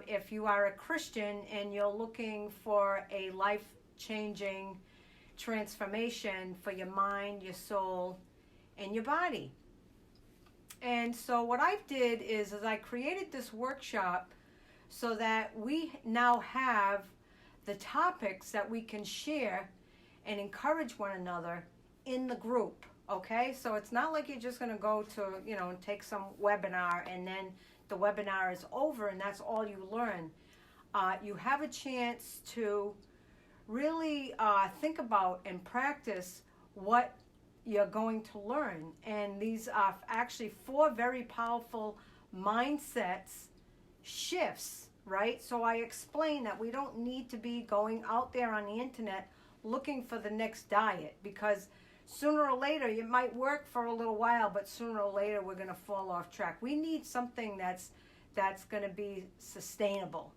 if you are a Christian and you're looking for a life-changing transformation for your mind, your soul, and your body. And so what I did is I created this workshop so that we now have the topics that we can share and encourage one another in the group, okay? So it's not like you're just going to go to, and take some webinar and then the webinar is over and that's all you learn. You have a chance to really think about and practice what you're going to learn. And these are actually 4 very powerful mindsets shifts, right? So I explain that we don't need to be going out there on the internet looking for the next diet, because sooner or later it might work for a little while, but sooner or later we're going to fall off track. We need something that's going to be sustainable.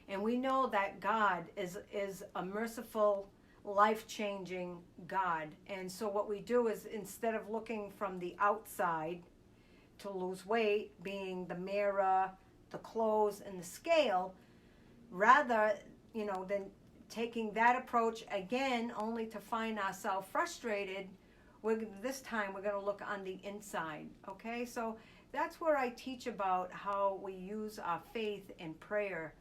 And we know that God is a merciful, life-changing God. And so what we do is, instead of looking from the outside to lose weight, being the mirror, the clothes, and the scale, rather, than taking that approach again only to find ourselves frustrated, this time we're going to look on the inside, okay? So that's where I teach about how we use our faith and prayer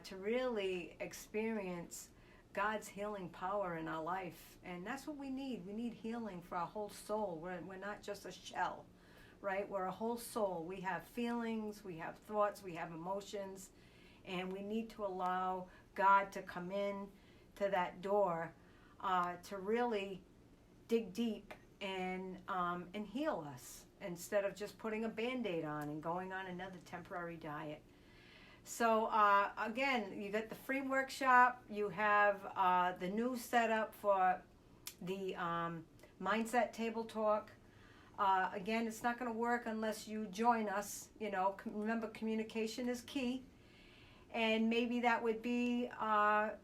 to really experience God's healing power in our life. And that's what we need. We need healing for our whole soul. We're not just a shell, right? We're a whole soul. We have feelings, we have thoughts, we have emotions, and we need to allow God to come in to that door to really dig deep and heal us, instead of just putting a Band-Aid on and going on another temporary diet. So again, you got the free workshop. You have the new setup for the Mindset Table Talk. Again, it's not going to work unless you join us. Remember, communication is key. And maybe that would be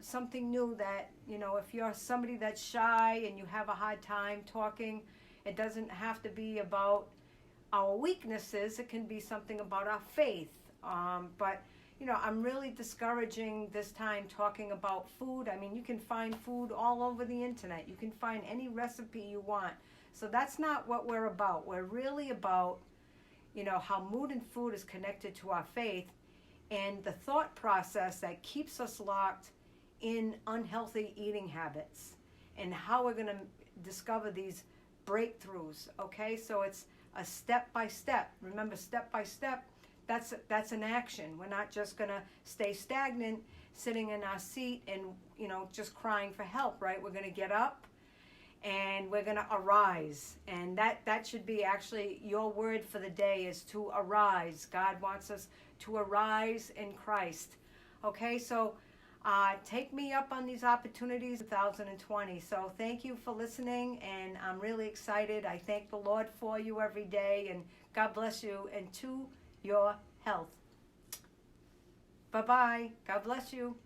something new that, if you're somebody that's shy and you have a hard time talking, it doesn't have to be about our weaknesses. It can be something about our faith. But I'm really discouraging this time talking about food. I mean, you can find food all over the internet. You can find any recipe you want. So that's not what we're about. We're really about, how mood and food is connected to our faith, and the thought process that keeps us locked in unhealthy eating habits, and how we're going to discover these breakthroughs, okay? So it's a step-by-step. Remember, step-by-step, that's an action. We're not just going to stay stagnant, sitting in our seat and, just crying for help, right? We're going to get up and we're going to arise. And that should be actually your word for the day, is to arise. God wants us to arise in Christ. Okay, so take me up on these opportunities in 2020. So thank you for listening, and I'm really excited. I thank the Lord for you every day, and God bless you, and to your health. Bye-bye. God bless you.